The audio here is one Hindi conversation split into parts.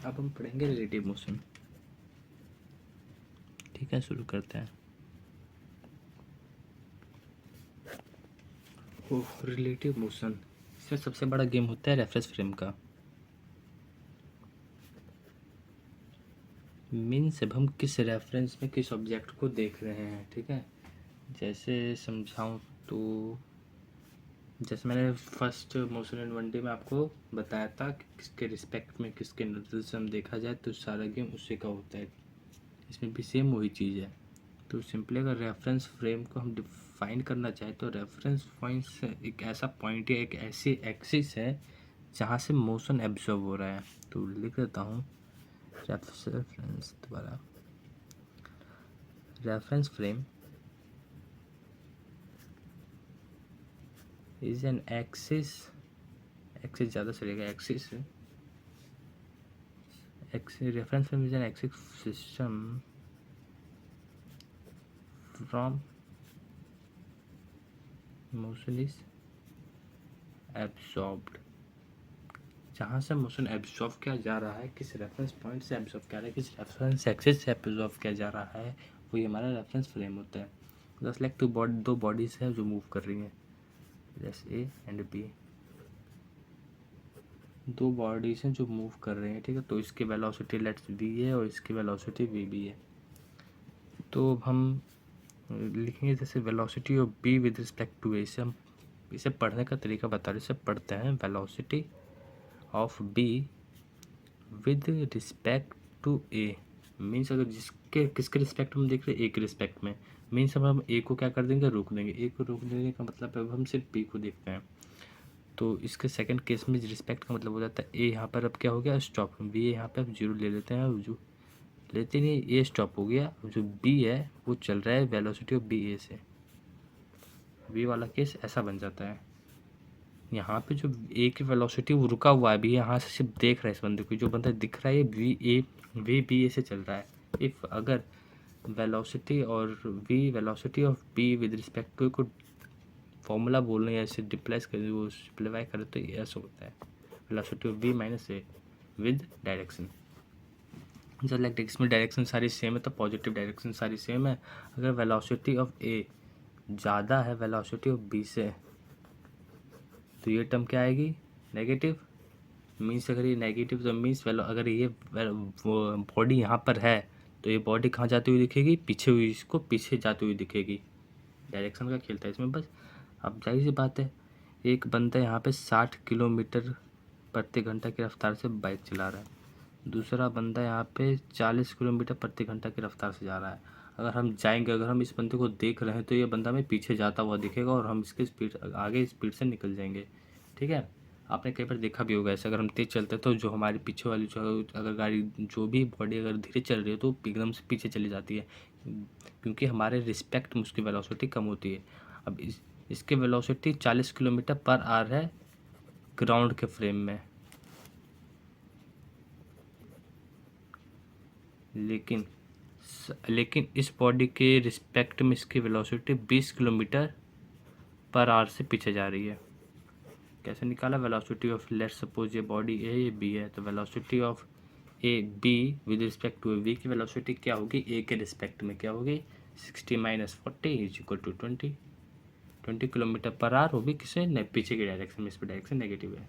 अब हम पढ़ेंगे रिलेटिव मोशन। ठीक है, शुरू करते हैं। रिलेटिव मोशन, इसमें सबसे बड़ा गेम होता है रेफरेंस फ्रेम का। मीन्स अब हम किस रेफरेंस में किस ऑब्जेक्ट को देख रहे हैं। ठीक है, जैसे समझाऊं तो जैसे मैंने first motion in one day में आपको बताया था कि किसके रिस्पेक्ट में किसके नज़र से हम देखा जाए तो सारा गेम उसी का होता है। इसमें भी सेम वही चीज़ है। तो सिंपली अगर रेफरेंस फ्रेम को हम डिफाइन करना चाहें तो रेफरेंस पॉइंट्स एक ऐसा पॉइंट या एक ऐसी एक्सिस है जहाँ से मोशन एब्जॉर्ब हो रहा है। तो लिख देता हूँ रेफरेंस दोबारा। Reference frame is an axis, axis ज़्यादा चलेगा, axis reference frame is an axis system from motion is absorbed, जहाँ से मोशन एब्जॉर्ब किया जा रहा है, किस रेफरेंस पॉइंट से एब्जॉर्ब किया जा रहा है, किस रेफरेंस एक्सिस से एब्जॉर्ब किया जा रहा है, वही हमारा रेफरेंस फ्रेम होता है। जस्ट लाइक दो बॉडीज हैं जो मूव कर रही हैं, जैसे ए एंड बी, दो बॉडीज हैं जो मूव कर रहे हैं। ठीक है, तो इसकी वेलोसिटी लेट्स वी है और इसकी वेलोसिटी वी बी है। तो हम लिखेंगे जैसे velocity of B with respect to A, इसे हम इसे पढ़ने का तरीका बता रहे, इसे पढ़ते हैं velocity of B with respect to A. Means अगर जिसके किसके रिस्पेक्ट में हम देख रहे हैं, ए के रिस्पेक्ट में, मीन्स अब हम ए को क्या कर देंगे, रोक देंगे। ए को रोक देने का मतलब अब हम सिर्फ बी को देखते हैं। तो इसके सेकंड केस में रिस्पेक्ट का मतलब हो जाता है ए, यहाँ पर अब क्या हो गया, स्टॉप। बी यहाँ पे अब जीरो ले लेते हैं, जो लेते नहीं, ए स्टॉप हो गया। जो बी है वो चल रहा है वेलोसिटी ऑफ बी ए से। बी वाला केस ऐसा बन जाता है। यहाँ पे जो ए की वेलोसिटी वो रुका हुआ है, अभी यहाँ से सिर्फ देख रहा है इस बंदे को, जो बंदा दिख रहा है वी बी ए से चल रहा है। इफ़ अगर वेलोसिटी और velocity of B with respect to को फॉर्मूला बोलने या इसे डिप्लेस कर वो सिंप्लीफाई करें तो ये ऐसा होता है, velocity of B minus A with direction. जब लाइक इसमें डायरेक्शन सारी सेम है तो पॉजिटिव डायरेक्शन सारी सेम है। अगर वेलोसिटी ऑफ ए ज़्यादा है वेलोसिटी ऑफ बी से तो ये टर्म क्या आएगी, नेगेटिव। मीन्स अगर ये नेगेटिव तो मीन्स अगर ये बॉडी यहाँ पर है तो ये बॉडी कहाँ जाती हुई दिखेगी, पीछे हुई, इसको पीछे जाती हुई दिखेगी। डायरेक्शन का खेलता है इसमें बस। अब जाहिर सी बात है, एक बंदा यहाँ पे 60 किलोमीटर प्रति घंटा की रफ्तार से बाइक चला रहा है, दूसरा बंदा यहाँ पे 40 किलोमीटर प्रति घंटा की रफ्तार से जा रहा है। अगर हम जाएंगे, अगर हम इस बंदे को देख रहे हैं तो ये बंदा हमें पीछे जाता हुआ दिखेगा और हम इसके स्पीड आगे स्पीड से निकल जाएंगे। ठीक है, आपने कई बार देखा भी होगा ऐसे, अगर हम तेज़ चलते हैं तो जो हमारे पीछे वाली जो अगर गाड़ी जो भी बॉडी अगर धीरे चल रही है तो एकदम से पीछे चली जाती है, क्योंकि हमारे रिस्पेक्ट में उसकी वेलोसिटी कम होती है। अब इसकी वेलोसिटी 40 किलोमीटर पर आवर है ग्राउंड के फ्रेम में, लेकिन इस बॉडी के रिस्पेक्ट में इसकी वेलोसिटी 20 किलोमीटर पर आवर से पीछे जा रही है। कैसे निकाला, वेलोसिटी ऑफ लेट्स सपोज ये बॉडी ए ये बी है, तो velocity of A B with respect to B की वेलोसिटी क्या होगी, ए के रिस्पेक्ट में क्या होगी, 60 minus 40 is equal to 20 kilometre per hour होगी किसे, पीछे की डायरेक्शन में, इस पर डायरेक्शन नेगेटिव है।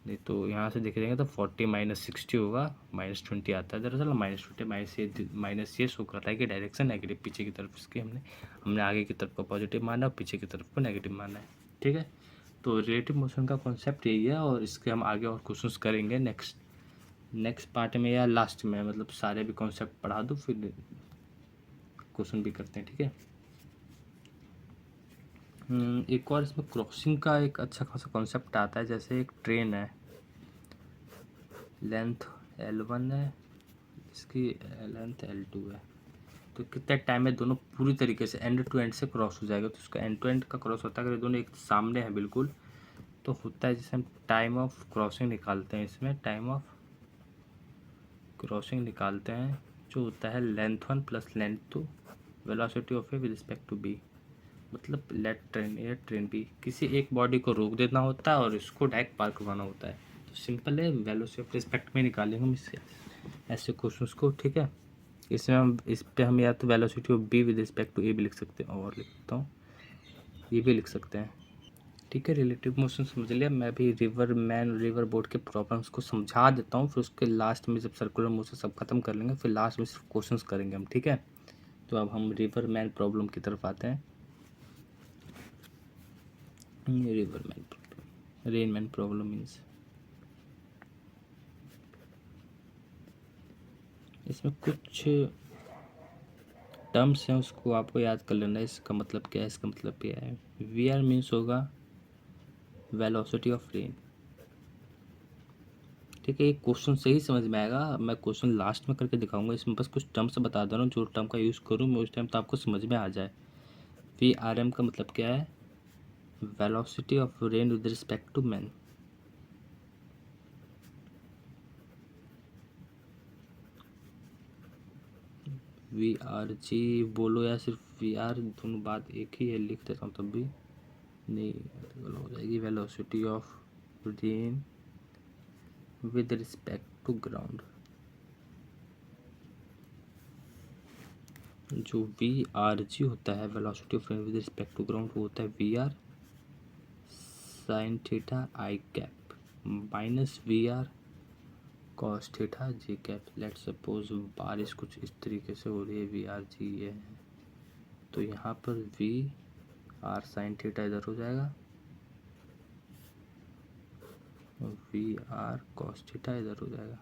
नहीं तो यहाँ से देख देंगे तो 40 माइनस 60 होगा, -20 आता है दरअसल, -20 माइनस ये शो कर रहा है कि डायरेक्शन नेगेटिव पीछे की तरफ, इसके हमने आगे की तरफ को पॉजिटिव माना और पीछे की तरफ को नेगेटिव माना है। ठीक है, तो रिलेटिव मोशन का कॉन्सेप्ट यही है और इसके हम आगे और क्वेश्चंस करेंगे नेक्स्ट पार्ट में या लास्ट में, मतलब सारे भी कॉन्सेप्ट पढ़ा दूँ फिर क्वेश्चन भी करते हैं। ठीक है, एक और इसमें क्रॉसिंग का एक अच्छा खासा कॉन्सेप्ट आता है। जैसे एक ट्रेन है, लेंथ L1 है, इसकी लेंथ L2 है, तो कितने टाइम में दोनों पूरी तरीके से एंड टू एंड से क्रॉस हो जाएगा। तो उसका एंड टू एंड का क्रॉस होता है, अगर दोनों एक सामने हैं बिल्कुल तो होता है जैसे हम टाइम ऑफ क्रॉसिंग निकालते हैं, इसमें टाइम ऑफ क्रॉसिंग निकालते हैं जो होता है length 1 plus length 2 velocity of A with respect to B. मतलब let train A train B, किसी एक बॉडी को रोक देना होता है और इसको डायरेक्ट पार करवाना होता है। तो सिंपल है, वेलोसिटी ऑफ रिस्पेक्ट में निकालेंगे हम इससे ऐसे क्वेश्चंस को, ठीक है। इसमें हम इस पे हम या तो velocity of B with respect to A भी लिख सकते हैं, और लिखता हूँ ये भी लिख सकते हैं, ठीक है। रिलेटिव मोशन समझ लिया। मैं भी रिवर बोट के प्रॉब्लम्स को समझा देता हूँ, फिर उसके लास्ट में जब सर्कुलर मोशन सब खत्म कर लेंगे फिर लास्ट में सिर्फ क्वेश्चंस करेंगे हम, ठीक है। तो अब हम रिवर मैन प्रॉब्लम की तरफ आते हैं। River man problem, rain man problem means, इसमें कुछ टर्म्स हैं उसको आपको याद कर लेना है। इसका मतलब क्या है, इसका मतलब क्या है। वी आर मीन्स होगा वेलोसिटी ऑफ रेन, ठीक है। ये क्वेश्चन से ही समझ में आएगा, मैं क्वेश्चन लास्ट में करके दिखाऊंगा। इसमें बस कुछ टर्म्स बता दे रहा हूँ, जो टर्म का यूज़ करूँ मैं उस टाइम तो आपको समझ में आ जाए। वी आर एम का मतलब क्या है, velocity of rain with respect to man. V R G बोलो या सिर्फ वी आर, दोनों बात एक ही है, लिख देता हूँ तब भी नहीं गलत हो जाएगी। Velocity of rain with respect to ground, जो वी आर जी होता है velocity of rain with respect to ground, वो होता है V R sine theta I cap minus V R cos theta G cap. Let suppose बारिश कुछ इस तरीके से हो रही है, वी आर जी ये है, तो यहाँ पर वी आर साइन थीटा इधर हो जाएगा, वी आर कॉस थीटा इधर हो जाएगा,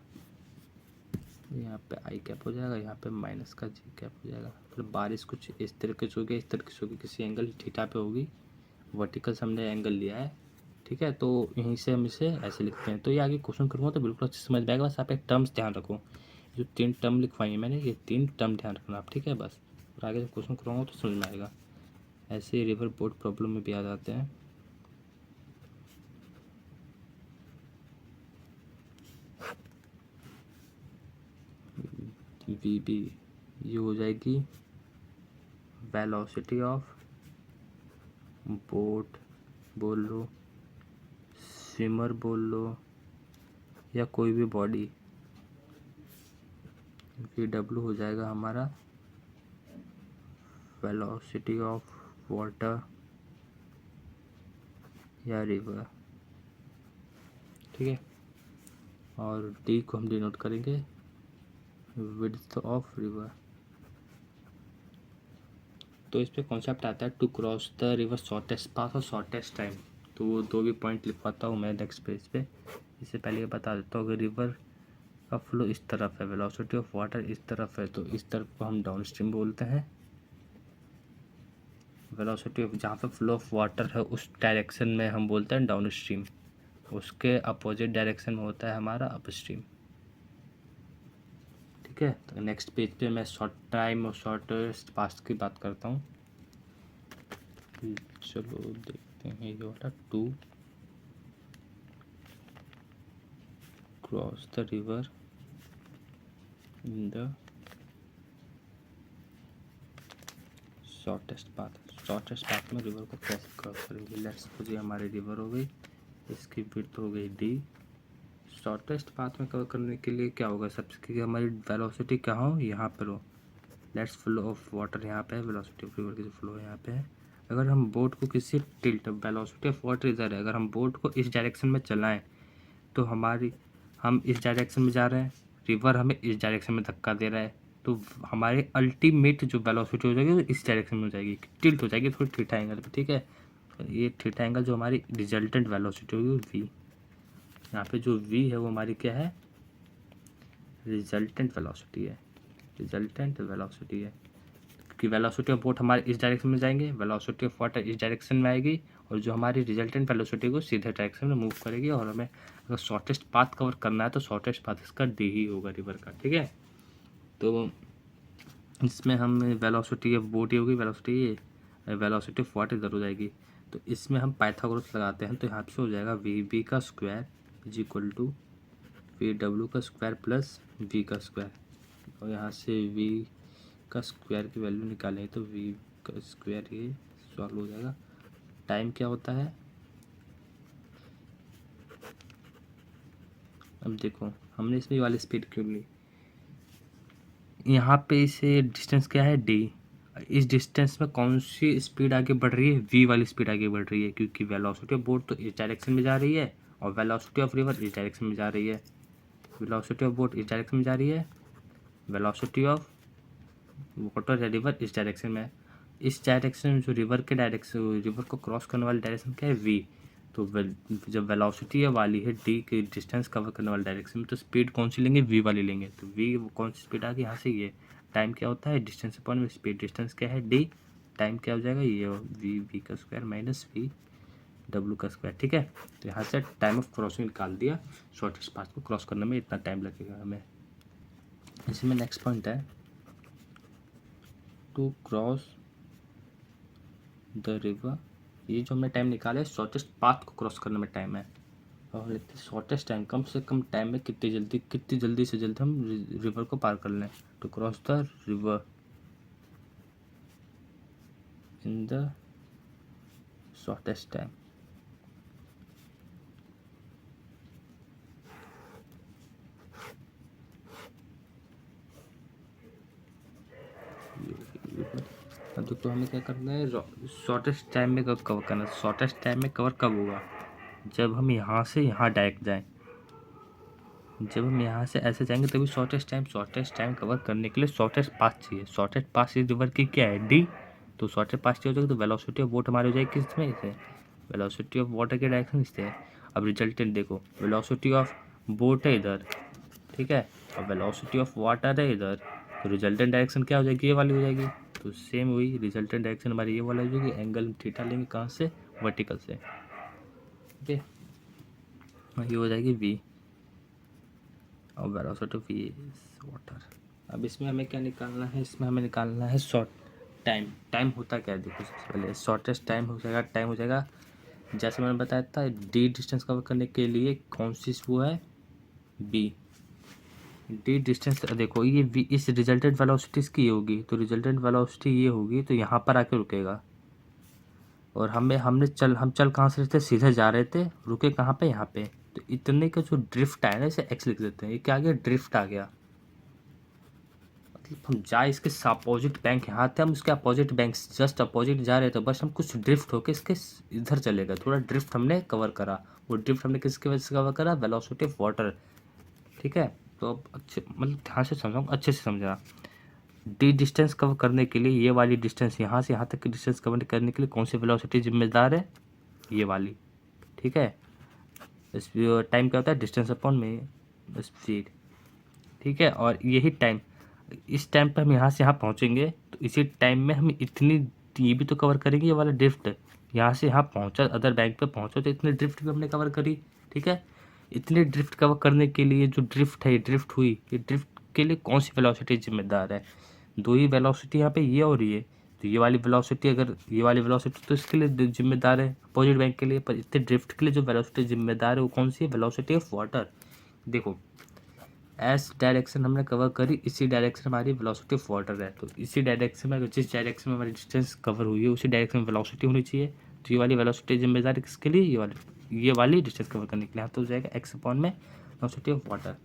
यहाँ पे आई कैप हो जाएगा, यहाँ पे माइनस का जी कैप हो जाएगा। फिर बारिश कुछ इस तरीके से होगी, इस तरीके से होगी, किसी एंगल थीटा पे होगी, वर्टिकल से हमने एंगल लिया है, ठीक है। तो यहीं से हम इसे ऐसे लिखते हैं। तो ये आगे क्वेश्चन करूँगा तो बिल्कुल अच्छे समझ में आएगा, बस आप एक टर्म्स ध्यान रखो, जो 3 टर्म लिखवाई है मैंने, ये 3 टर्म ध्यान रखना आप, ठीक है बस। और आगे जब क्वेश्चन करूँगा तो समझ में आएगा। ऐसे ही रिवर बोट प्रॉब्लम में भी आ जाते हैं। वी बी ये हो जाएगी वेलोसिटी ऑफ बोट बोल लो, स्विमर बोल लो, या कोई भी बॉडी। वी डब्ल्यू हो जाएगा हमारा वेलोसिटी ऑफ वाटर या रिवर, ठीक है। और डी को हम डिनोट करेंगे विड्थ ऑफ रिवर। तो इस पे कॉन्सेप्ट आता है to cross the river shortest path और शॉर्टेस्ट टाइम। तो वो 2 भी पॉइंट लिखवाता हूँ मैं नेक्स्ट पेज पे। इससे पहले ये बता देता हूँ, अगर रिवर का फ्लो इस तरफ है, वेलोसिटी ऑफ वाटर इस तरफ है, तो इस तरफ को हम डाउन स्ट्रीम बोलते हैं। वेलोसिटी ऑफ जहाँ पे फ्लो ऑफ वाटर है उस डायरेक्शन में हम बोलते हैं डाउन स्ट्रीम, उसके अपोजिट डायरेक्शन में होता है हमारा अप स्ट्रीम, ठीक है। तो नेक्स्ट पेज पे मैं शॉर्ट टाइम और शॉर्टेस्ट पाथ की बात करता हूँ। चलो देखते हैं, ये वाला to cross the river in the shortest path में रिवर को कैसे क्रॉस करेंगे। लेट्स सपोज ये हमारी रिवर हो गई, इसकी विड्थ हो गई डी। शॉर्टेस्ट पाथ में कवर करने के लिए क्या होगा, सबसे हमारी वेलोसिटी क्या हो, यहाँ पर हो। लेट्स फ्लो ऑफ वाटर यहाँ पे है, वेलोसिटी ऑफ रिवर की जो फ्लो यहाँ पे है। अगर हम बोट को किसी टिल्ट, वेलोसिटी ऑफ वाटर इधर है, अगर हम बोट को इस डायरेक्शन में चलाएं तो हम इस डायरेक्शन में जा रहे हैं, रिवर हमें इस डायरेक्शन में धक्का दे रहा है, तो हमारे अल्टीमेट जो वेलोसिटी हो जाएगी वो इस डायरेक्शन में हो जाएगी, टिल्ट हो जाएगी थोड़ी थीटा एंगल पे, ठीक है। ये थीटा एंगल जो हमारी रिजल्टेंट वेलोसिटी होगी वी, यहाँ पे जो वी है वो हमारी क्या है, रिजल्टेंट वेलोसिटी है, रिजल्टेंट वेलोसिटी है। कि वेलोसिटी ऑफ बोट हमारे इस डायरेक्शन में जाएंगे, वेलोसिटी ऑफ वाटर इस डायरेक्शन में आएगी, और जो हमारी रिजल्टेंट वेलोसिटी को सीधे डायरेक्शन में मूव करेगी। और हमें अगर शॉर्टेस्ट पाथ कवर करना है तो शॉर्टेस्ट पाथ इसका डी ही होगा रिवर का, ठीक है। तो इसमें हम वेलोसिटी ऑफ बोट ही होगी, वेलोसिटी ऑफ वाटर इधर हो जाएगी। तो इसमें हम पाइथागोरस लगाते हैं, तो यहाँ से हो जाएगा वी बी का square is equal to V W का स्क्वायर प्लस वी का स्क्वायर। और यहाँ से वी का स्क्वायर की वैल्यू निकालें तो वी का स्क्वायर ये सॉल्व हो जाएगा। टाइम क्या होता है, अब देखो हमने इसमें वाली स्पीड क्यों ली, यहाँ पे इसे डिस्टेंस क्या है d, इस डिस्टेंस में कौन सी स्पीड आगे बढ़ रही है, v वाली स्पीड आगे बढ़ रही है, क्योंकि वेलोसिटी ऑफ बोट तो इस डायरेक्शन में जा रही है और वेलोसिटी ऑफ रिवर इस डायरेक्शन में जा रही है। वेलोसिटी ऑफ बोट इस डायरेक्शन में जा रही है, वेलोसिटी ऑफ वाटर या रिवर इस डायरेक्शन में। इस डायरेक्शन में जो रिवर के डायरेक्शन, रिवर को क्रॉस करने वाली डायरेक्शन क्या है, v। तो जब वेलोसिटी वाली है d की डिस्टेंस कवर करने वाली डायरेक्शन में, तो स्पीड कौन सी लेंगे, v वाली लेंगे। तो v कौन सी स्पीड आ गई, यहाँ से ये टाइम क्या होता है, डिस्टेंस अपॉन में स्पीड, डिस्टेंस क्या है d, टाइम क्या हो जाएगा, ये v का स्क्वायर माइनस v w का स्क्वायर। ठीक है, तो यहाँ से टाइम ऑफ क्रॉसिंग निकाल दिया, शॉर्टेस्ट पाथ को क्रॉस करने में इतना टाइम लगेगा हमें। इसमें नेक्स्ट पॉइंट है टू क्रॉस द रिवर, ये जो हमने टाइम निकाला है शॉर्टेस्ट पाथ को क्रॉस करने में टाइम है, और लिखते हैं शॉर्टेस्ट टाइम, कम से कम टाइम में कितनी जल्दी से जल्दी हम रिवर को पार कर लें। To cross the river in the shortest time. तो हमें क्या करना है, शॉर्टेस्ट टाइम में कब कवर करना है, शॉर्टेस्ट टाइम में कवर कब होगा, जब हम यहाँ से यहाँ डायरेक्ट जाएं, जब हम यहाँ से ऐसे जाएंगे तभी शॉर्टेस्ट टाइम कवर करने के लिए शॉर्टेस्ट पाथ चाहिए। शॉर्टेस्ट पाथ इस रिवर की क्या है, डी। तो शॉर्टेस्ट पाथ चाहिए हो जाएगा, तो वेलोसिटी ऑफ बोट हमारी हो जाएगी किसमें, इसे वेलोसिटी ऑफ वाटर के डायरेक्शन इससे। अब रिजल्टेंट देखो, वेलोसिटी ऑफ बोट है इधर, ठीक है, और वेलोसिटी ऑफ वाटर है इधर, तो रिजल्टेंट डायरेक्शन क्या हो जाएगी, ये वाली हो जाएगी। तो सेम वही रिजल्टेंट डायरेक्शन हमारी ये वाला हो जाएगी, एंगल थीटा लेंगे कहाँ से, वर्टिकल से। ओके, ये हो जाएगी वी और वेलोसिटी ऑफ वाटर। अब इसमें हमें क्या निकालना है, इसमें हमें निकालना है शॉर्ट टाइम। टाइम होता क्या है, देखो सबसे पहले शॉर्टेस्ट टाइम हो जाएगा जैसे मैंने बताया था, डी डिस्टेंस कवर करने के लिए कौन सी वो है, बी। डी डिस्टेंस देखो ये v, इस रिजल्टेंट वेलोसिटी की होगी, तो रिजल्टेंट वेलोसिटी ये होगी, तो यहाँ पर आके रुकेगा। और हम चल कहाँ से रहे थे, सीधे जा रहे थे, रुके कहाँ पे, यहाँ पे। तो इतने का जो ड्रिफ्ट आया ना, इसे एक्स लिख देते हैं, ये क्या आ गया, ड्रिफ्ट आ गया। मतलब हम जाए इसके अपोजिट बैंक, यहाँ थे हम उसके अपोजिट बैंक जस्ट अपोजिट जा रहे थे, बस हम कुछ ड्रिफ्ट होके इसके इधर चले गए, थोड़ा ड्रिफ्ट हमने कवर करा। वो ड्रिफ्ट हमने किसकी वजह से कवर करा, वेलोसिटी ऑफ वाटर। ठीक है, तो अब अच्छे मतलब ध्यान से समझाऊँ, अच्छे से समझा। डी डिस्टेंस कवर करने के लिए ये वाली डिस्टेंस, यहाँ से यहाँ तक की डिस्टेंस कवर करने के लिए कौन सी वेलोसिटी जिम्मेदार है, ये वाली। ठीक है, इस टाइम क्या होता है, डिस्टेंस अपॉन में स्पीड। ठीक है, और यही टाइम, इस टाइम पे हम यहाँ से यहाँ पहुँचेंगे, तो इसी टाइम में हम इतनी, ये भी तो कवर करेंगे, ये वाला ड्रिफ्ट। यहाँ से यहाँ पहुँचा, अदर बैंक पे पहुँचा, तो इतने ड्रिफ्ट भी हमने कवर करी। ठीक है, इतने ड्रिफ्ट कवर करने के लिए जो ड्रिफ्ट है, ये ड्रिफ्ट हुई, ये ड्रिफ्ट के लिए कौन सी वेलोसिटी जिम्मेदार है, दो ही वेलोसिटी यहाँ पे, ये और ये। तो ये वाली वेलोसिटी, अगर ये वाली वेलोसिटी तो इसके लिए जिम्मेदार है, अपोजिट बैंक के लिए, पर इतने ड्रिफ्ट के लिए जो वेलोसिटी जिम्मेदार है वो कौन सी है, वेलोसिटी ऑफ वाटर। देखो एस डायरेक्शन हमने कवर करी, इसी डायरेक्शन हमारी वेलोसिटी ऑफ वाटर है, तो इसी डायरेक्शन में, जिस डायरेक्शन में हमारी डिस्टेंस कवर हुई है उसी डायरेक्शन में वेलोसिटी होनी चाहिए। तो ये वाली वेलोसिटी जिम्मेदार है किसके लिए, ये वाली डिस्टेंस कवर करने के लिए। यहाँ तो हो जाएगा एक्स अपॉन में वेलोसिटी ऑफ वाटर।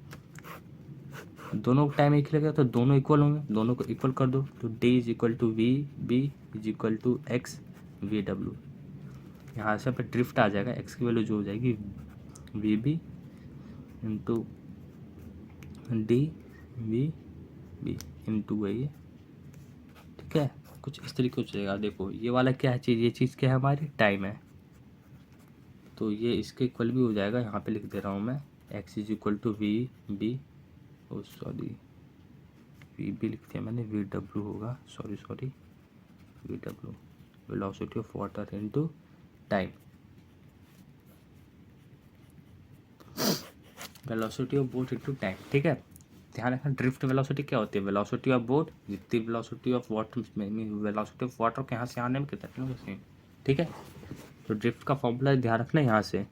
दोनों टाइम एक लगेगा तो दोनों इक्वल होंगे, दोनों को इक्वल कर दो, तो D is equal to V B is equal to X V W. यहाँ से पे ड्रिफ्ट आ जाएगा, एक्स की वैल्यू जो हो जाएगी V B into D V B into है ये। ठीक है, कुछ इस तरीके से हो जाएगा। देखो ये वाला क्या है चीज़, ये चीज़ क्या है, हमारी टाइम है, तो ये इसके इक्वल भी हो जाएगा। यहाँ पे लिख दे रहा हूँ मैं, X is equal to V B, oh sorry V B लिख दिया मैंने, वी डब्ल्यू होगा, sorry V W, velocity of water into time. Velocity of boat into time. ठीक है, ध्यान रखना ड्रिफ्ट वेलोसिटी क्या होती है, वेलोसिटी ऑफ बोट जितनी वेलोसिटी ऑफ वाटर में, वेलोसिटी ऑफ वाटर के यहाँ से आने में कितना टाइम सेम। ठीक है, तो ड्रिफ्ट का फॉर्मूला ध्यान रखना यहाँ से,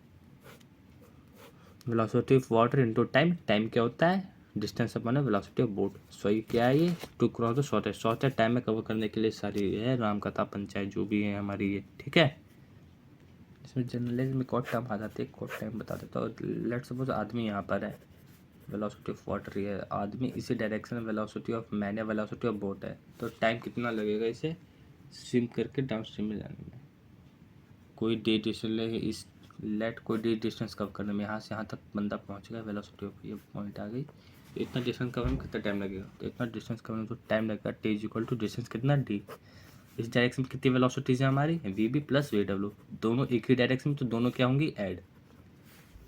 velocity of water into time. Time क्या होता है, distance upon velocity of boat. So ये क्या है, ये to cross the shortest time में कवर करने के लिए सारी है राम कथा पंचायत जो भी है हमारी ये। ठीक है, इसमें जनरलाइज में कॉट टाइम आ जाते हैं, कॉट टाइम बता देता हूँ। लेट्स सपोज आदमी यहाँ पर है, वेलोसिटी ऑफ वाटर ये है, आदमी इसी डायरेक्शन में वेलोसिटी ऑफ मैन या वेलोसिटी ऑफ बोट है, तो टाइम कितना लगेगा इसे स्विम करके डाउन स्ट्रीम में जाने में। कोई डी डिस्टेंस लेंगे, इस लेट कोई डी डिस्टेंस कवर करने में, यहाँ से यहाँ तक बंदा पहुँच गया, वेलोसिटी ऑफ ये पॉइंट आ गई, तो इतना डिस्टेंस कवर में कितना टाइम लगेगा, तो इतना डिस्टेंस कवर में तो टाइम लगेगा T is equal to distance कितना डी। इस डायरेक्शन में कितनी वेलोसिटीज है हमारी V B plus V W, दोनों एक ही डायरेक्शन में, तो दोनों क्या होंगी ऐड।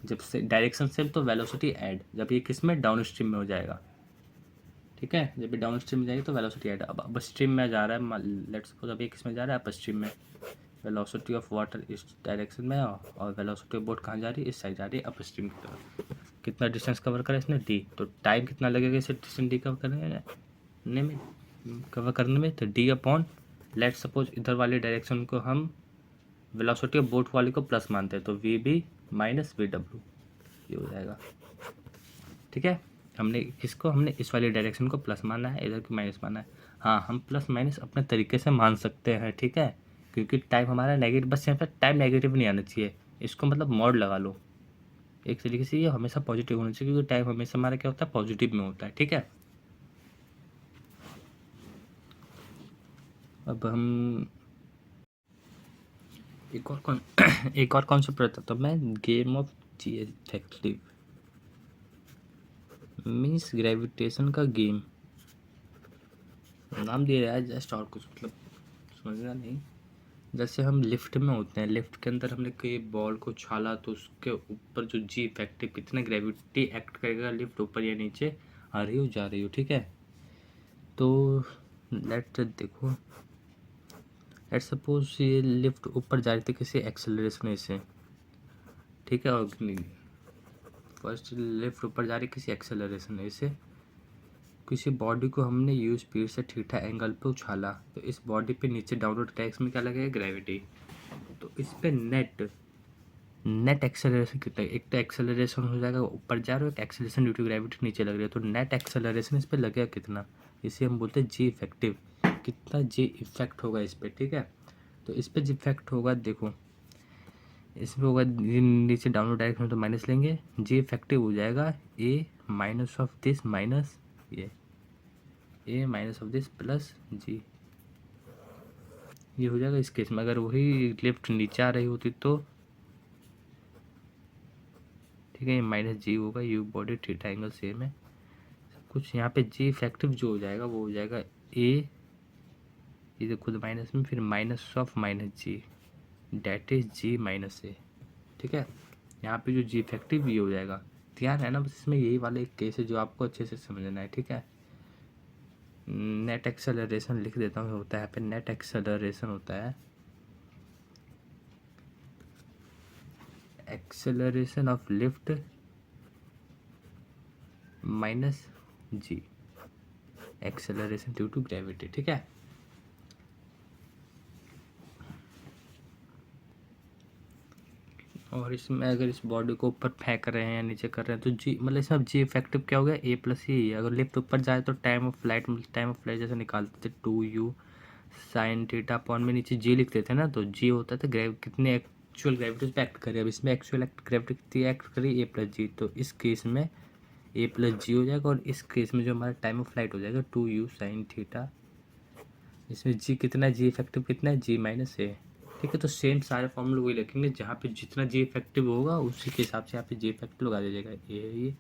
जब से डायरेक्शन सेम तो वेलोसिटी ऐड, जब ये किस में डाउन स्ट्रीम में हो जाएगा, ठीक है, जब ये डाउन स्ट्रीम में जाएगी तो वेलोसिटी ऐड। अब अप स्ट्रीम में जा रहा है, लेट्स सपोज अब ये किस में जा रहा है अप स्ट्रीम में, वेलोसिटी ऑफ वाटर इस डायरेक्शन में और वेलोसिटी ऑफ बोट कहाँ जा रही है, इस साइड जा रही है अप स्ट्रीम की तरफ। कितना डिस्टेंस कवर करा इसने डी, तो टाइम कितना लगेगा इसे डिस्टेंस डी कवर करने में तो डी अपॉन, लेट सपोज इधर वाले डायरेक्शन को हम वेलोसिटी ऑफ बोट वाले को प्लस मानते हैं, तो V B minus V W ये हो जाएगा। ठीक है, हमने इस वाली डायरेक्शन को प्लस माना है, इधर की माइनस माना है। हाँ, हम प्लस माइनस अपने तरीके से मान सकते हैं, ठीक है, क्योंकि टाइम हमारा नेगेटिव, बस यहाँ पर टाइम नेगेटिव नहीं आना चाहिए, इसको मतलब मॉड लगा लो एक तरीके से, ये हमेशा पॉजिटिव होना चाहिए, क्योंकि टाइम हमेशा हमारा क्या होता है पॉजिटिव में होता है। ठीक है, अब हम एक और कॉन्सेप्ट बताता हूँ मैं, game of G effective means gravitation का गेम, नाम दिया रहा है जस्ट, और कुछ मतलब समझना नहीं। जैसे हम लिफ्ट में होते हैं, लिफ्ट के अंदर हमने कोई बॉल को उछाला तो उसके ऊपर जो जी इफेक्टिव कितना ग्रेविटी एक्ट करेगा, लिफ्ट ऊपर या नीचे आ रही हो जा रही हो। ठीक है, तो लेट देखो, लेट सपोज ये लिफ्ट ऊपर जा रही थी किसी एक्सेलरेशन से, ठीक है, और फर्स्ट लिफ्ट ऊपर जा रही किसी एक्सेलरेशन से, किसी बॉडी को हमने यू स्पीड से थीटा एंगल पे उछाला, तो इस बॉडी पे नीचे डाउनवर्ड डायरेक्शन में क्या लगेगा ग्रेविटी, तो इस पे नेट एक्सेलरेशन कितना है, एक तो एक्सेलरेशन हो जाएगा ऊपर जा रहा है, एक एक्सेलरेशन ड्यू टू ग्रेविटी नीचे लग रही है, तो नेट एक्सेलरेशन इस पे लगेगा कितना, इसे हम बोलते हैं जी इफेक्टिव, कितना जी इफेक्ट होगा इस पे। ठीक है, तो इस पे जी इफेक्ट होगा, देखो इसमें होगा नीचे डाउनवर्ड डायरेक्शन में तो माइनस लेंगे, जी इफेक्टिव हो जाएगा A minus of this minus A minus of this plus G, ये हो जाएगा इस केस में। अगर वही लिफ्ट नीचे आ रही होती तो ठीक है, ये माइनस जी होगा, you body theta angle same है सब कुछ, यहाँ पे जी इफेक्टिव जो हो जाएगा वो हो जाएगा ए, ये खुद माइनस में, फिर minus of minus G that is G minus A. ठीक है, यहाँ पे जो जी इफेक्टिव ये हो जाएगा, ध्यान है ना, बस इसमें यही वाला एक केस है जो आपको अच्छे से समझना है। ठीक है, नेट एक्सेलरेशन लिख देता हूँ, होता है यहाँ पे नेट एक्सेलरेशन होता है acceleration of lift minus G acceleration due to gravity. ठीक है, और इसमें अगर इस बॉडी को ऊपर फेंक रहे हैं या नीचे कर रहे हैं तो जी मतलब इसमें जी इफेक्टिव क्या हो गया ए प्लस ही, अगर लिफ्ट ऊपर जाए तो टाइम ऑफ फ्लाइट जैसे निकालते थे 2u साइन थीटा अपॉन में नीचे जी लिखते थे ना, तो जी होता था कितने एक्चुअल ग्रेविटी उस पर एक्ट करे, अब इसमें एक्चुअल ग्रेविटी कितनी एक्ट करी ए प्लस जी, तो इस केस में ए प्लस जी हो जाएगा, और इस केस में जो हमारा टाइम ऑफ फ्लाइट हो जाएगा 2u साइन थीटा, इसमें जी कितना है, जी इफेक्टिव कितना है, जी माइनस ए। ठीक है, तो सेम सारे फॉर्मूले वही लिखेंगे, जहाँ पे जितना जी इफेक्टिव होगा उसी के हिसाब से यहाँ पे जी इफेक्टिव लगा दीजिएगा, ये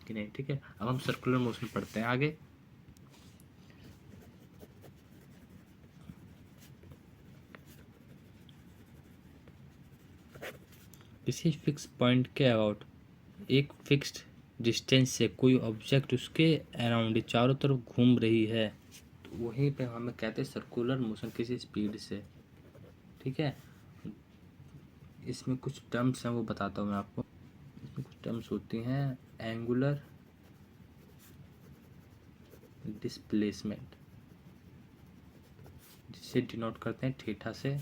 कि नहीं। ठीक है, अब हम सर्कुलर मोशन पढ़ते हैं आगे। किसी फिक्स पॉइंट के अबाउट एक फिक्स्ड डिस्टेंस से कोई ऑब्जेक्ट उसके अराउंड चारों तरफ घूम रही है, तो वहीं पे हमें कहते हैं सर्कुलर मोशन किसी स्पीड से। ठीक है, इसमें कुछ टर्म्स हैं वो बताता हूँ मैं आपको, इसमें कुछ टर्म्स होती हैं, एंगुलर डिस्प्लेसमेंट जिसे डिनोट करते हैं थीटा से,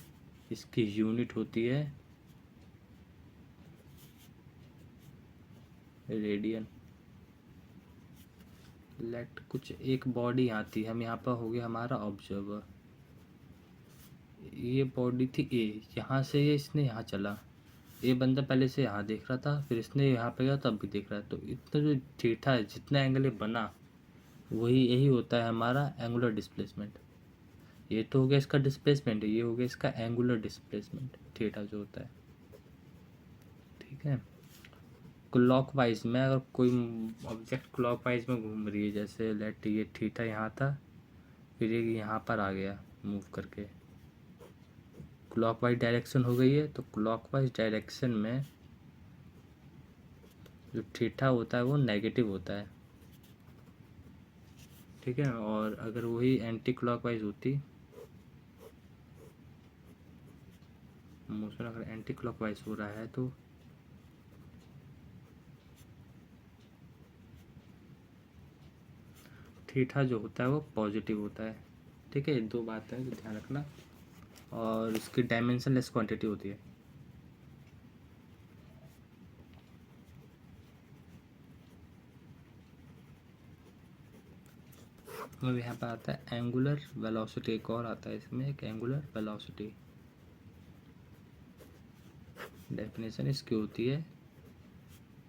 इसकी यूनिट होती है रेडियन। लेट कुछ एक बॉडी आती है, हम यहाँ पर हो गया हमारा ऑब्जर्वर, ये बॉडी थी ए, यहाँ से ये इसने यहाँ चला, ये बंदा पहले से यहाँ देख रहा था, फिर इसने यहाँ पे गया तब भी देख रहा है, तो इतना जो थीटा है, जितना एंगल ये बना, वही यही होता है हमारा एंगुलर डिस्प्लेसमेंट। ये तो हो गया इसका डिस्प्लेसमेंट, ये हो गया इसका एंगुलर डिस्प्लेसमेंट, थीटा जो होता है। ठीक है, क्लॉकवाइज में अगर कोई ऑब्जेक्ट क्लॉकवाइज में घूम रही है, जैसे लेट ये थीटा यहाँ था, फिर ये यहाँ पर आ गया मूव करके, क्लॉकवाइज डायरेक्शन हो गई है, तो क्लॉकवाइज डायरेक्शन में जो थीटा होता है वो नेगेटिव होता है। ठीक है, और अगर वही एंटी क्लॉकवाइज होती, मोशन अगर एंटी क्लॉकवाइज हो रहा है तो थीटा जो होता है वो पॉजिटिव होता है। ठीक है, दो बातें हैं जो ध्यान रखना, और इसकी डायमेंशन लेस क्वांटिटी होती है। अब यहाँ पर आता है एंगुलर वेलोसिटी, एक और आता है इसमें, एक एंगुलर वेलोसिटी। डेफिनेशन इसकी होती है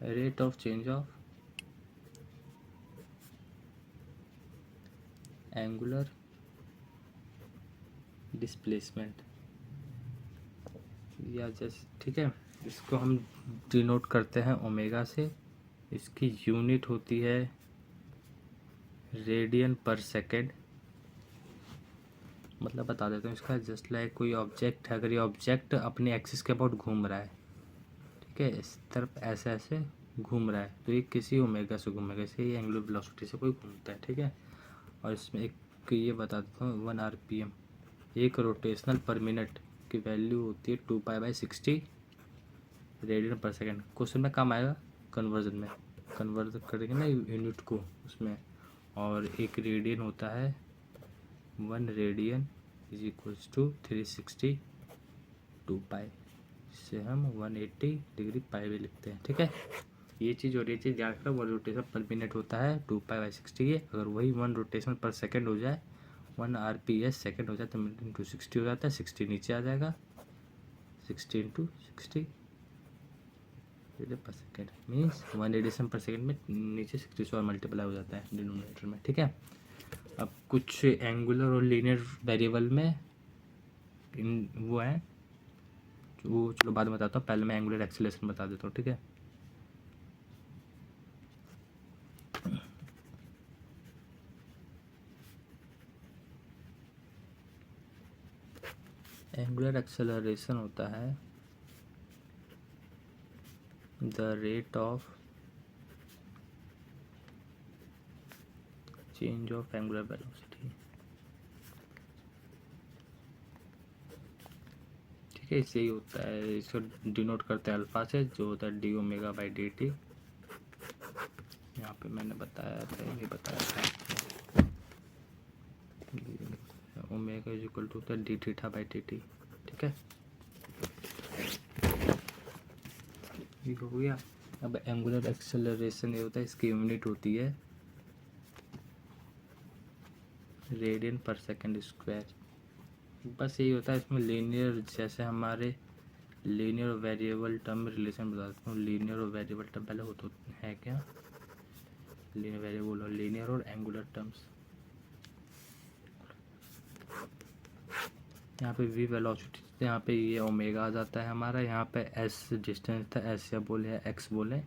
rate of change of angular displacement, या जैसे, ठीक है, इसको हम डिनोट करते हैं ओमेगा से। इसकी यूनिट होती है रेडियन पर सेकेंड। मतलब बता देता हूँ इसका, जस्ट लाइक कोई ऑब्जेक्ट है, अगर ये ऑब्जेक्ट अपने एक्सिस के अबाउट घूम रहा है, ठीक है, इस तरफ ऐसे ऐसे घूम रहा है, तो ये किसी ओमेगा से घूमेगा, इसे ये एंगुलर वेलोसिटी से कोई घूमता है। ठीक है, और इसमें एक ये बता देता हूँ, 1 RPM, एक रोटेशनल पर मिनट की वैल्यू होती है 2π/60 रेडियन पर सेकेंड। क्वेश्चन में काम आएगा कन्वर्जन में, कन्वर्ट करेंगे ना यूनिट को उसमें। और एक रेडियन होता है 1 रेडियन इज इक्वल्स टू 360 2π, इससे हम 180 डिग्री पाई भी लिखते हैं। ठीक है, ये चीज़ और ये चीज़ याद रखना, 1 रोटेशन पर मिनट होता है 2π/60 है, अगर वही 1 रोटेशन पर सेकेंड हो जाए, 1 RPS सेकेंड हो जाए, तो मिनट इंटू 60 हो जाता है, 60 नीचे आ जाएगा, 60 इंटू 60 पर सेकेंड मीन्स 1 रेडिएशन पर सेकेंड में नीचे 60 से और मल्टीप्लाई हो जाता है डिनोमिनेटर में। ठीक है, अब कुछ एंगुलर और लीनियर वेरिएबल में वो है, वो चलो बाद में बताता हूँ, पहले मैं एंगुलर एक्सेलरेशन बता देता हूँ। ठीक है, एंगुलर एक्सेलरेशन होता है the rate of change of angular velocity. ठीक है, इससे ही होता है, इसको डिनोट करते हैं अल्फा से, जो होता है d⍵/dt। यहाँ पे मैंने बताया था, ये बताया था, ओमेगा इज इक्वल टू होता है dθ/dt। ठीक है, ये हो गया। अब एंगुलर एक्सेलरेशन ये होता है, इसकी यूनिट होती है रेडियन पर सेकेंड स्क्वायर। बस यही होता है इसमें लीनियर, जैसे हमारे लीनियर और वेरिएबल टर्म में रिलेशन बताता हूँ। लीनियर और वेरिएबल टर्म पहले होते हैं क्या, लीनियर वेरिएबल और लीनियर और एंगुलर टर्म्स। यहाँ पे v वेलोसिटी, यहाँ पे ये ओमेगा आ जाता है हमारा, यहाँ पे s डिस्टेंस था, s या बोले x बोले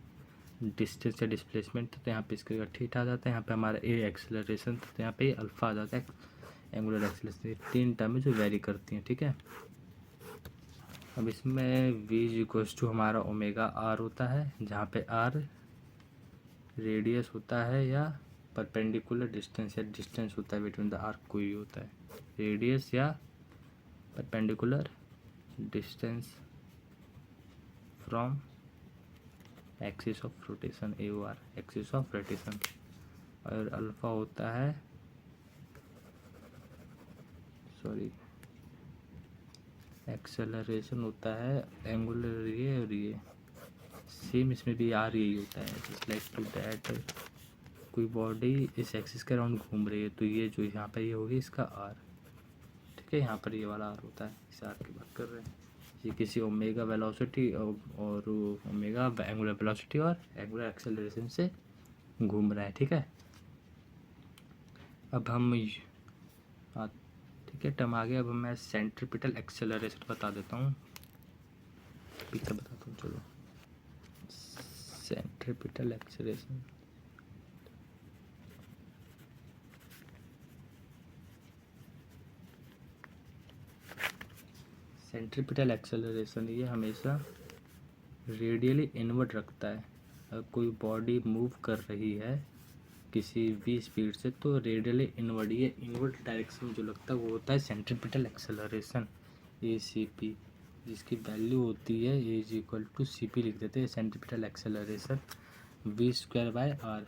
डिस्टेंस या डिस्प्लेसमेंट, तो यहाँ पे इसका थीटा आ जाता है, यहाँ पे हमारा a एक्सेलरेशन था, तो यहाँ पे अल्फा आ जाता है एंगुलर एक्सेलरेशन। तीन टर्म जो वेरी करती हैं। ठीक है, अब इसमें v इक्वल्स टू हमारा ओमेगा r होता है, जहाँ पे r रेडियस होता है या परपेंडिकुलर डिस्टेंस, या डिस्टेंस होता है बिटवीन द आर्क, कोई होता है रेडियस या perpendicular distance from axis of rotation, AOR axis of rotation. और अल्फा होता है, सॉरी, एक्सेलरेशन होता है एंगुलर, ये और ये सेम, इसमें भी आर यही होता है, जस्ट लाइक टू दैट कोई बॉडी इस एक्सिस के अराउंड घूम रही है, तो ये जो यहाँ पर ये होगी इसका आर। ठीक है, यहाँ पर ये वाला आर होता है, इस आर की बात कर रहे हैं, ये किसी ओमेगा वेलोसिटी और ओमेगा एंगुलर वेलोसिटी और एंगुलर एक्सेलरेशन से घूम रहा है। ठीक है, अब हम हाँ ठीक है, टर्म आ गया। अब मैं सेंट्रीपिटल एक्सेलरेशन बता देता हूँ, पीछे बताता हूँ। चलो, सेंट्रीपिटल एक्सेलरेशन सेंट्रीपिटल एक्सेलरेशन ये हमेशा रेडियली इनवर्ड रखता है। अगर कोई बॉडी मूव कर रही है किसी भी स्पीड से तो रेडियली इनवर्ड, ये इनवर्ड डायरेक्शन जो लगता है वो होता है सेंट्रीपिटल एक्सेलरेशन, ACP, जिसकी वैल्यू होती है A=CP लिख देते हैं सेंट्रीपिटल एक्सेलरेशन v²/r।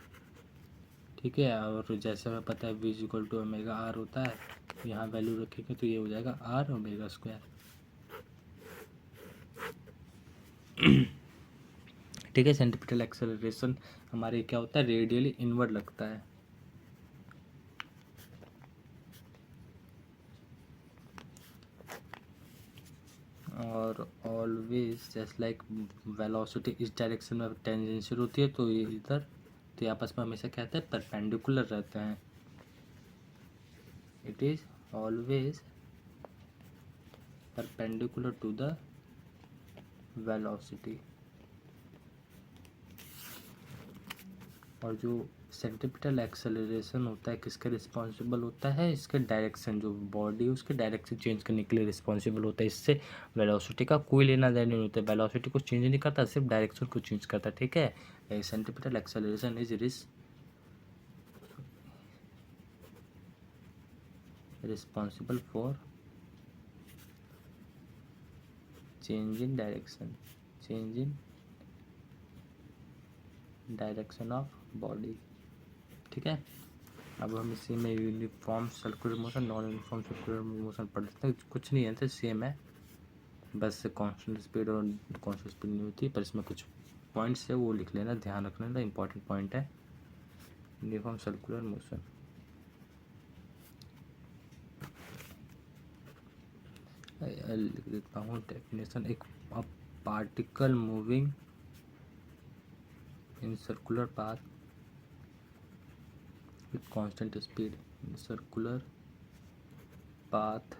ठीक है, और जैसे हमें पता है v=ωr होता है, यहाँ वैल्यू रखेंगे तो ये हो जाएगा r⍵²। ठीक है, सेंट्रीपिटल एक्सेलरेशन हमारे क्या होता है, रेडियली इनवर्ड लगता है। और ऑलवेज जस्ट लाइक वेलोसिटी इस डायरेक्शन में टेंजेंशियल होती है, तो ये इधर, तो ये आपस में हमेशा क्या रहता है, परपेंडिकुलर रहते हैं। It is always perpendicular to the velocity. और जो सेंट्रीपिटल एक्सेलरेशन होता है किसके रिस्पॉन्सिबल होता है, इसके डायरेक्शन, जो बॉडी है उसके डायरेक्शन चेंज करने के लिए रिस्पॉन्सिबल होता है। इससे वेलोसिटी का कोई लेना देना नहीं होता है, वेलोसिटी को चेंज नहीं करता, सिर्फ डायरेक्शन को चेंज करता है। ठीक है, centripetal acceleration is responsible for change in direction of body. ठीक है, अब हम इसी में uniform circular motion, non uniform circular motion पढ़ लेते हैं। कुछ नहीं है तो सेम है, बस कांस्टेंट स्पीड और कांस्टेंट स्पीड नहीं होती, पर इसमें कुछ पॉइंट्स है वो लिख लेना, ध्यान रखना, ना इंपॉर्टेंट पॉइंट है। यूनिफॉर्म सर्कुलर मोशन, लिख देता हूँ डेफिनेशन। एक particle moving in circular path with constant speed, circular path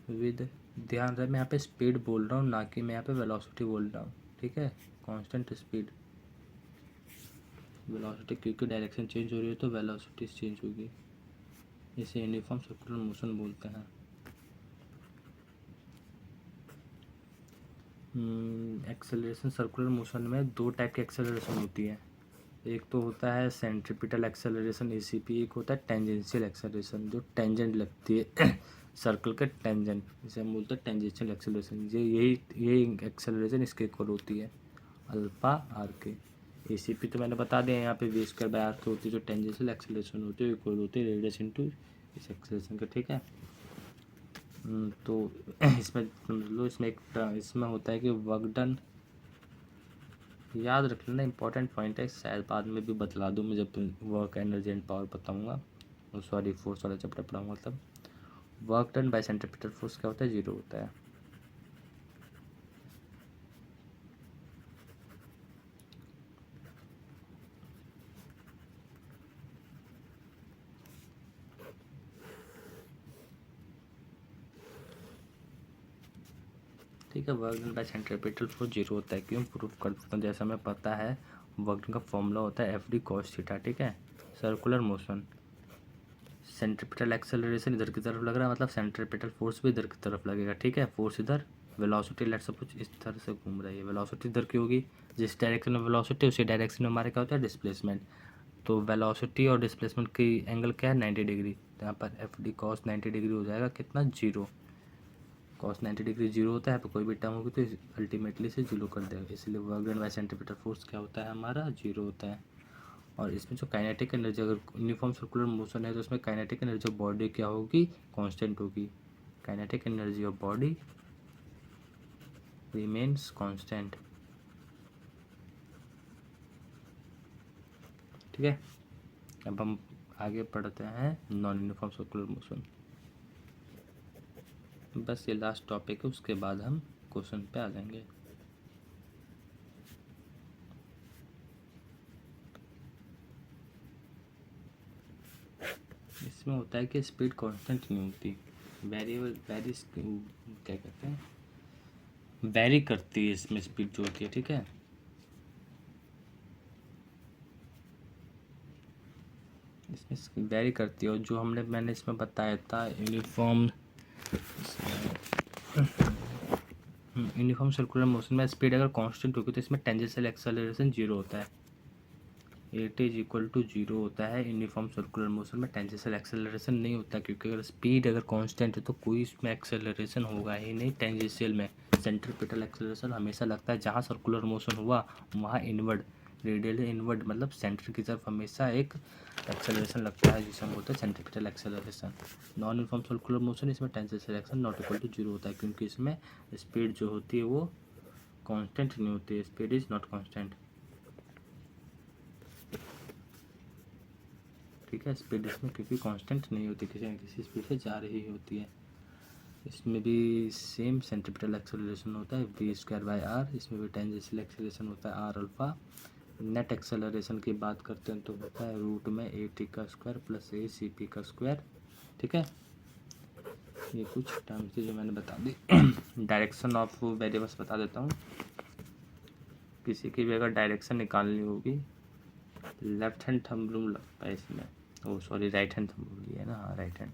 with, ध्यान रहे मैं यहाँ पे स्पीड बोल रहा हूँ, ना कि मैं यहाँ पे वेलोसिटी बोल रहा हूँ। ठीक है, कांस्टेंट स्पीड, वेलोसिटी क्योंकि डायरेक्शन चेंज हो रही है तो वेलोसिटी चेंज होगी, इसे यूनिफॉर्म सर्कुलर मोशन बोलते हैं। एक्सेलरेशन सर्कुलर मोशन में दो टाइप की एक्सेलरेशन होती है। एक तो होता है सेंट्रीपिटल एक्सेलरेशन ACP, एक होता है टेंजेंशियल एक्सेलरेशन जो टेंजेंट लगती है सर्कल के टेंजेंट, इसे हम बोलते हैं टेंजेंशियल एक्सेलरेशन। यही एक्सेलरेशन इसके इक्वल होती है अल्फा आर के। ACP तो मैंने बता दिया, यहाँ पे v²/r के होती है, जो टेंजेंशियल एक्सेलरेशन होती है इक्वल होती है रेडियस इनटू इस एक्सेलरेशन का। ठीक है, तो इसमें समझ लो, इसमें होता है कि वर्क डन, याद रख लेना, इंपॉर्टेंट पॉइंट है, शायद बाद में भी बतला दूँ मैं जब वर्क एनर्जी एंड पावर बताऊँगा, सॉरी फोर्स वाला चैप्टर पढ़ाऊँगा तब। Work done by centripetal force क्या होता है, 0 होता है। ठीक है, work done by centripetal force 0 होता है, क्यों प्रूफ कर देता हूँ। जैसा हमें पता है वर्क डन का फॉर्मूला होता है FD cos थीटा। ठीक है, सर्कुलर मोशन, सेंट्रीपिटल एक्सेलरेशन इधर की तरफ लग रहा है, मतलब सेंट्रीपिटल फोर्स भी इधर की तरफ लगेगा। ठीक है, फोर्स इधर, वेलोसिटी लेट्स सपोज इस तरह से घूम रही है, वेलोसिटी इधर की होगी, जिस डायरेक्शन में वेलोसिटी उसी डायरेक्शन में हमारे क्या होता है, डिस्प्लेसमेंट। तो वेलोसिटी और डिस्प्लेसमेंट की एंगल क्या है, 90 डिग्री, तो यहाँ पर FD cos 90 डिग्री हो जाएगा कितना, 0। cos 90 डिग्री 0 होता है, तो कोई भी टर्म होगी तो अल्टीमेटली से 0 कर देगा, इसलिए work done by centripetal force क्या होता है हमारा, 0 होता है। और इसमें जो काइनेटिक एनर्जी, अगर यूनिफॉर्म सर्कुलर मोशन है तो उसमें काइनेटिक एनर्जी ऑफ बॉडी क्या होगी, कांस्टेंट होगी। Kinetic energy of body remains constant. ठीक है, अब हम आगे पढ़ते हैं नॉन यूनिफॉर्म सर्कुलर मोशन। बस ये लास्ट टॉपिक है, उसके बाद हम क्वेश्चन पे आ जाएंगे। इसमें होता है कि स्पीड कांस्टेंट नहीं होती, वेरिएबल क्या कहते हैं, वेरी करती है इसमें स्पीड जो होती है, ठीक है। इसमें वेरी करती है, और जो मैंने इसमें बताया था यूनिफॉर्म सर्कुलर मोशन में स्पीड अगर कांस्टेंट होगी तो इसमें टेंजेंशियल एक्सेलरेशन 0 होता है, एट इज इक्वल टू 0 होता है। यूनिफॉर्म सर्कुलर मोशन में टेंजेंशियल एक्सेलरेशन नहीं होता, क्योंकि अगर स्पीड अगर कांस्टेंट है तो कोई इसमें एक्सेलरेशन होगा ही नहीं टेंजेंशियल में। सेंट्रीपिटल एक्सेलरेशन हमेशा लगता है जहाँ सर्कुलर मोशन हुआ वहाँ इनवर्ड, रेडियली इनवर्ड, मतलब सेंटर की तरफ हमेशा एक एक्सेलरेशन लगता है जिसे हम बोलते हैं centripetal acceleration. Non uniform circular motion इसमें tangential acceleration not equal to 0 होता है, क्योंकि इसमें स्पीड जो होती है वो कांस्टेंट नहीं होती है, स्पीड इज नॉट कांस्टेंट, ठीक है। स्पीड इसमें क्योंकि कांस्टेंट नहीं होती, किसी न किसी स्पीड से जा रही होती है। इसमें भी सेम सेंट्रीपिटल एक्सेलरेशन होता है v²/r, इसमें भी टेंजेंशियल एक्सेलरेशन होता है r अल्फा। नेट एक्सेलरेशन की बात करते हैं तो होता है रूट में a_t² प्लस a_cp², ठीक है। ये कुछ टर्म्स थी जो मैंने बता दी। डायरेक्शन ऑफ वेरिएबल्स बता देता हूँ। किसी की भी अगर डायरेक्शन निकालनी होगी, लेफ्ट हैंड थंब रूल लगता है इसमें, oh sorry right hand thumb rule है ना, हाँ right hand,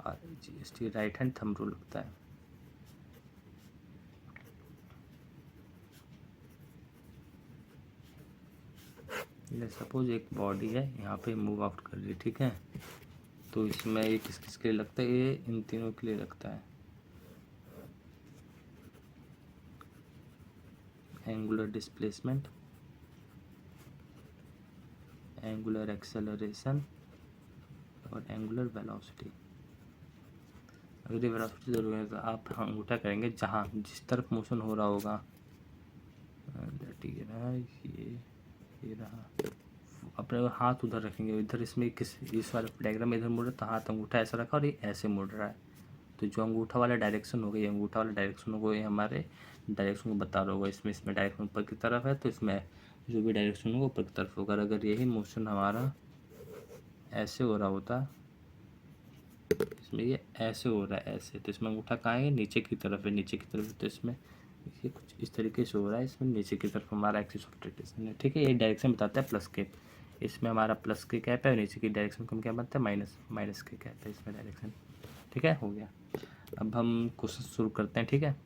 RGST right hand thumb rule लगता है। ये सपोज एक बॉडी है, यहाँ पे मूव आउट कर रही है, ठीक है। तो इसमें ये किस किस के लिए लगता है, ये इन तीनों के लिए लगता है। एंगुलर डिस्प्लेसमेंट, एंगुलर एक्सेलरेशन और एंगुलर वेलोसिटी। अगर ये वेलोसिटी जरूर है तो आप अंगूठा करेंगे जहाँ जिस तरफ मोशन हो रहा होगा, ठीक है ना, ये रहा, अपने हाथ उधर रखेंगे, इधर इसमें इस वाले डायग्राम में इधर मुड़ रहा है तो हाथ अंगूठा ऐसा रखा और ये ऐसे मुड़ रहा है, तो जो अंगूठा वाला डायरेक्शन होगा, ये अंगूठा वाला डायरेक्शन होगा, ये हमारे डायरेक्शन को बता रहा होगा। इसमें डायरेक्शन ऊपर की तरफ है तो इसमें जो भी डायरेक्शन होगा ऊपर की तरफ होगा। अगर यही मोशन हमारा ऐसे हो रहा होता, इसमें ये ऐसे हो रहा है ऐसे, तो इसमें अंगूठा कहाँ है, नीचे की तरफ है, नीचे की तरफ, तो इसमें ये कुछ इस तरीके से हो रहा है, इसमें नीचे की तरफ हमारा एक्सिस ऑफ रोटेशन है, ठीक है। ये डायरेक्शन बताता है प्लस के, इसमें हमारा प्लस के कैप है और नीचे की डायरेक्शन को हम क्या बनता है माइनस के कैप है इसमें डायरेक्शन, ठीक है। हो गया, अब हम क्वेश्चन शुरू करते हैं, ठीक है।